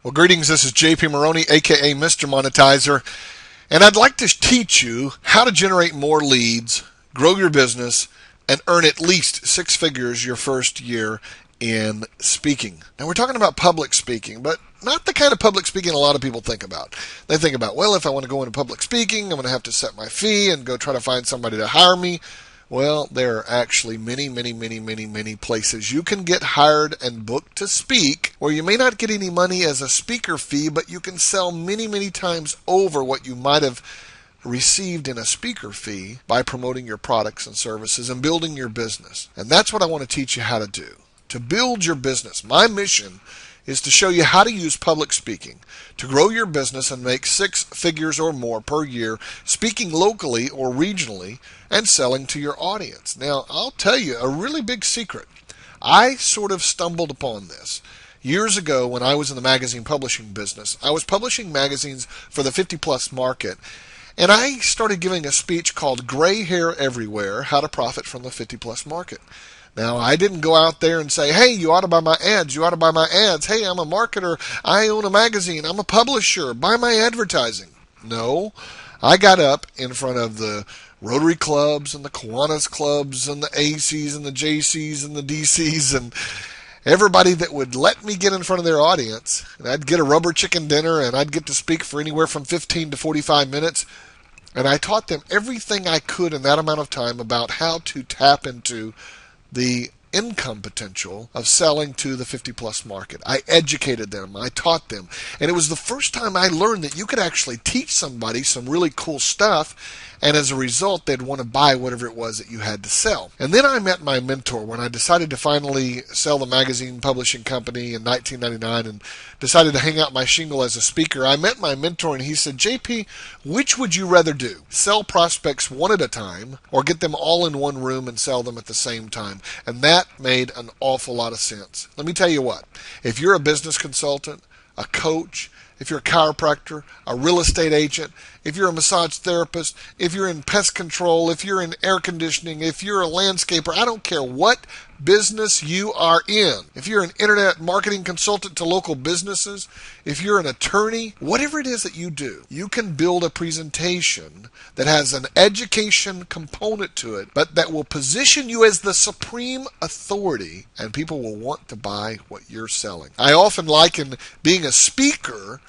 Well, greetings. This is JP Maroney, aka Mr. Monetizer, and I'd like to teach you how to generate more leads, grow your business, and earn at least six figures your first year in speaking. Now, we're talking about public speaking, but not the kind of public speaking a lot of people think about. They think about, well, if I want to go into public speaking, I'm going to have to set my fee and go try to find somebody to hire me. Well, there are actually many places you can get hired and booked to speak where you may not get any money as a speaker fee, but you can sell many times over what you might have received in a speaker fee by promoting your products and services and building your business. And that's what I want to teach you how to do. To build your business. My mission is to show you how to use public speaking to grow your business and make six figures or more per year speaking locally or regionally and selling to your audience. Now, I'll tell you a really big secret. I sort of stumbled upon this. Years ago when I was in the magazine publishing business, I was publishing magazines for the 50-plus market, and I started giving a speech called Gray Hair Everywhere, How to Profit from the 50-Plus Market. Now, I didn't go out there and say, hey, you ought to buy my ads, you ought to buy my ads. Hey, I'm a marketer, I own a magazine, I'm a publisher, buy my advertising. No, I got up in front of the Rotary clubs and the Kiwanis clubs and the ACs and the JCs and the DCs and everybody that would let me get in front of their audience. And I'd get a rubber chicken dinner and I'd get to speak for anywhere from 15 to 45 minutes. And I taught them everything I could in that amount of time about how to tap into the income potential of selling to the 50-plus market. I educated them. I taught them. And it was the first time I learned that you could actually teach somebody some really cool stuff, and as a result, they'd want to buy whatever it was that you had to sell. And then I met my mentor when I decided to finally sell the magazine publishing company in 1999 and decided to hang out my shingle as a speaker. I met my mentor and he said, JP, which would you rather do? Sell prospects one at a time or get them all in one room and sell them at the same time? And that made an awful lot of sense. Let me tell you what, if you're a business consultant, a coach, if you're a chiropractor, a real estate agent, if you're a massage therapist, if you're in pest control, if you're in air conditioning, if you're a landscaper, I don't care what business you are in. If you're an internet marketing consultant to local businesses, if you're an attorney, whatever it is that you do, you can build a presentation that has an education component to it, but that will position you as the supreme authority, and people will want to buy what you're selling. I often liken being a speaker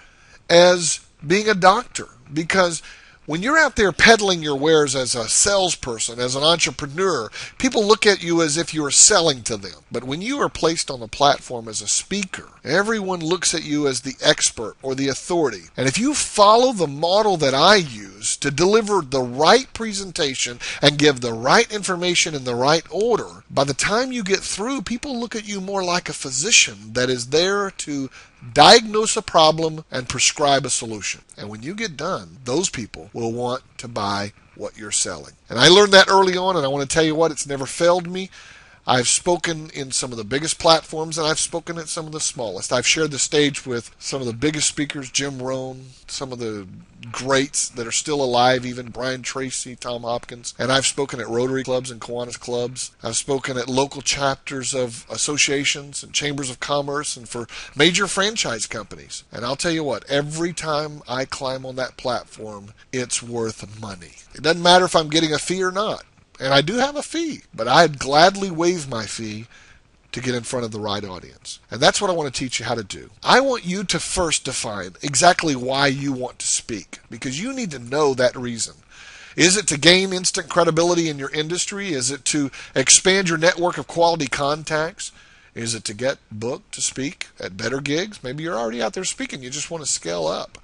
as being a doctor, because when you're out there peddling your wares as a salesperson, as an entrepreneur, people look at you as if you are selling to them. But when you are placed on the platform as a speaker, everyone looks at you as the expert or the authority. And if you follow the model that I use to deliver the right presentation and give the right information in the right order, by the time you get through, people look at you more like a physician that is there to diagnose a problem and prescribe a solution. And when you get done, those people will want to buy what you're selling. And I learned that early on, and I want to tell you what, it's never failed me. I've spoken in some of the biggest platforms, and I've spoken at some of the smallest. I've shared the stage with some of the biggest speakers, Jim Rohn, some of the greats that are still alive, even Brian Tracy, Tom Hopkins. And I've spoken at Rotary clubs and Kiwanis clubs. I've spoken at local chapters of associations and chambers of commerce and for major franchise companies. And I'll tell you what, every time I climb on that platform, it's worth money. It doesn't matter if I'm getting a fee or not. And I do have a fee, but I'd gladly waive my fee to get in front of the right audience. And that's what I want to teach you how to do. I want you to first define exactly why you want to speak, because you need to know that reason. Is it to gain instant credibility in your industry? Is it to expand your network of quality contacts? Is it to get booked to speak at better gigs? Maybe you're already out there speaking, you just want to scale up.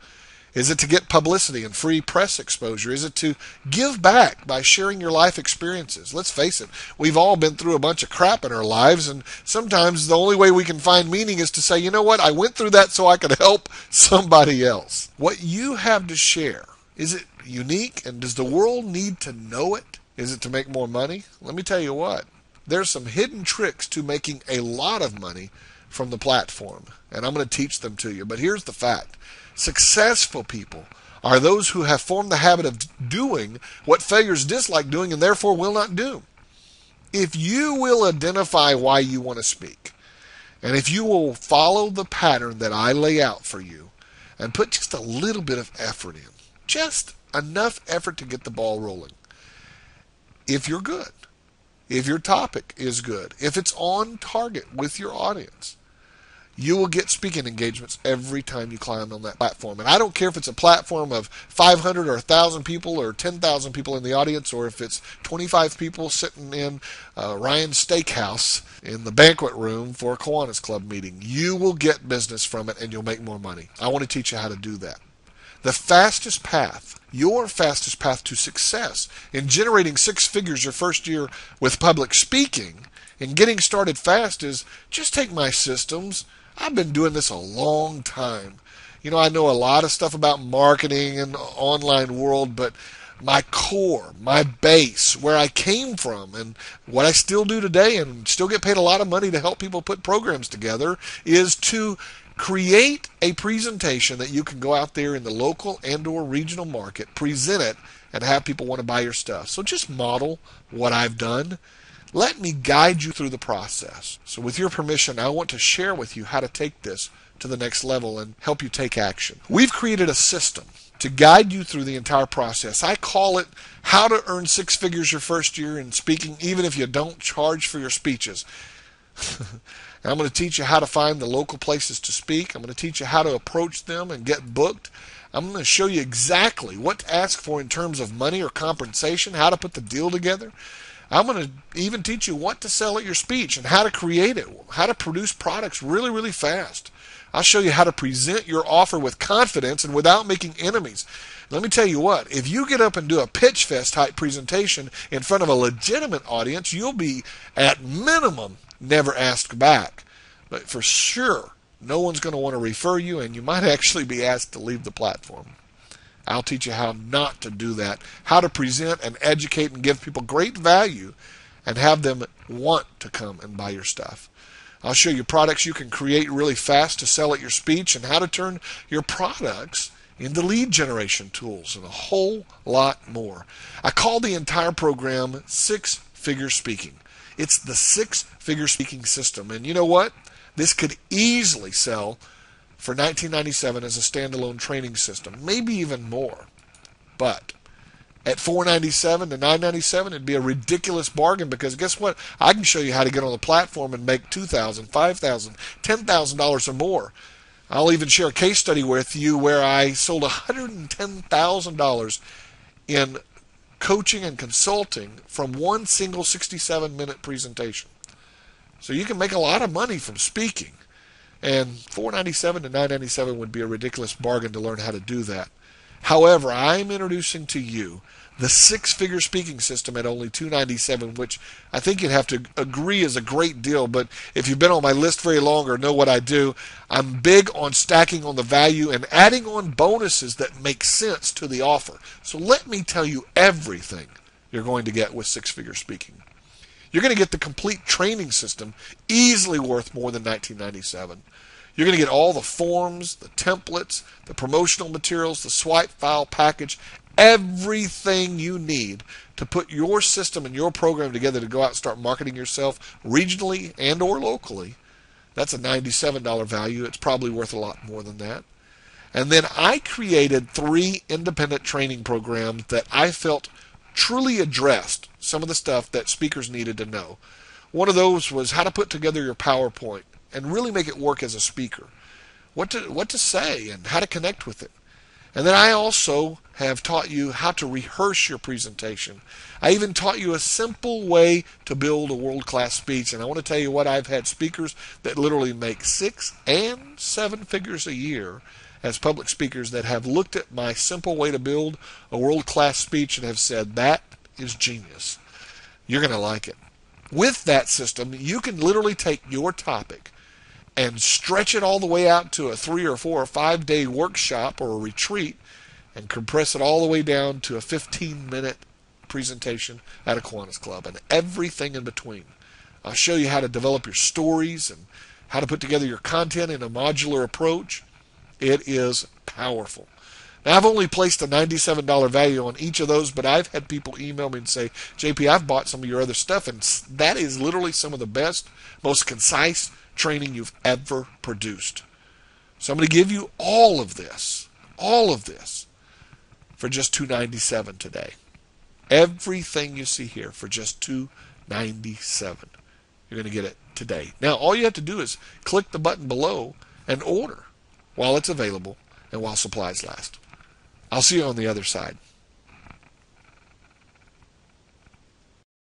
Is it to get publicity and free press exposure? Is it to give back by sharing your life experiences? Let's face it, we've all been through a bunch of crap in our lives, and sometimes the only way we can find meaning is to say, you know what, I went through that so I could help somebody else. What you have to share, is it unique, and does the world need to know it? Is it to make more money? Let me tell you what, there's some hidden tricks to making a lot of money from the platform, and I'm going to teach them to you. But here's the fact. Successful people are those who have formed the habit of doing what failures dislike doing and therefore will not do. If you will identify why you want to speak, And if you will follow the pattern that I lay out for you and put just a little bit of effort in, just enough effort to get the ball rolling, if you're good, if your topic is good, if it's on target with your audience, you will get speaking engagements every time you climb on that platform. And I don't care if it's a platform of 500 or 1,000 people or 10,000 people in the audience, or if it's 25 people sitting in Ryan's Steakhouse in the banquet room for a Kiwanis Club meeting. You will get business from it and you'll make more money. I want to teach you how to do that. The fastest path, your fastest path to success in generating six figures your first year with public speaking and getting started fast is just take my systems. I've been doing this a long time. I know a lot of stuff about marketing and online world, but my core, my base, where I came from and what I still do today and still get paid a lot of money to help people put programs together is to create a presentation that you can go out there in the local and or regional market, present it, and have people want to buy your stuff. So just model what I've done. Let me guide you through the process. So with your permission, I want to share with you how to take this to the next level and help you take action. We've created a system to guide you through the entire process. I call it How to Earn Six Figures Your First Year in Speaking, even if you don't charge for your speeches. I'm going to teach you how to find the local places to speak. I'm going to teach you how to approach them and get booked. I'm going to show you exactly what to ask for in terms of money or compensation, how to put the deal together. I'm going to even teach you what to sell at your speech and how to create it, how to produce products really, really fast. I'll show you how to present your offer with confidence and without making enemies. Let me tell you what, if you get up and do a pitch fest type presentation in front of a legitimate audience, you'll be at minimum never asked back. But for sure, no one's going to want to refer you, and you might actually be asked to leave the platform. I'll teach you how not to do that, how to present and educate and give people great value and have them want to come and buy your stuff. I'll show you products you can create really fast to sell at your speech and how to turn your products into lead generation tools and a whole lot more. I call the entire program Six-Figure Speaking. It's the Six-Figure Speaking System. And you know what? This could easily sell for $19.97 as a standalone training system, maybe even more. But at $4.97 to $9.97, it'd be a ridiculous bargain because guess what? I can show you how to get on the platform and make $2,000, $5,000, $10,000 or more. I'll even share a case study with you where I sold $110,000 in coaching and consulting from one single 67-minute presentation. So you can make a lot of money from speaking. And $4.97 to $9.97 would be a ridiculous bargain to learn how to do that. However, I'm introducing to you the Six-Figure Speaking System at only $2.97, which I think you'd have to agree is a great deal. But if you've been on my list very long or know what I do, I'm big on stacking on the value and adding on bonuses that make sense to the offer. So let me tell you everything you're going to get with Six-Figure Speaking. You're going to get the complete training system, easily worth more than $19.97. You're going to get all the forms, the templates, the promotional materials, the swipe file package, everything you need to put your system and your program together to go out and start marketing yourself regionally and or locally. That's a $97 value. It's probably worth a lot more than that. And then I created 3 independent training programs that I felt truly addressed some of the stuff that speakers needed to know. One of those was how to put together your PowerPoint and really make it work as a speaker. What to say and how to connect with it. And then I also have taught you how to rehearse your presentation. I even taught you a simple way to build a world-class speech. And I want to tell you what, I've had speakers that literally make 6 and 7 figures a year as public speakers that have looked at my simple way to build a world-class speech and have said, that is genius. You're going to like it. With that system, you can literally take your topic and stretch it all the way out to a 3 or 4 or 5 day workshop or a retreat and compress it all the way down to a 15-minute presentation at a Kiwanis Club and everything in between. I'll show you how to develop your stories and how to put together your content in a modular approach. It is powerful. Now, I've only placed a $97 value on each of those, but I've had people email me and say, JP, I've bought some of your other stuff, and that is literally some of the best, most concise training you've ever produced. So I'm going to give you all of this for just $297 today. Everything you see here for just $297. You're going to get it today. Now, all you have to do is click the button below and order while it's available and while supplies last. I'll see you on the other side.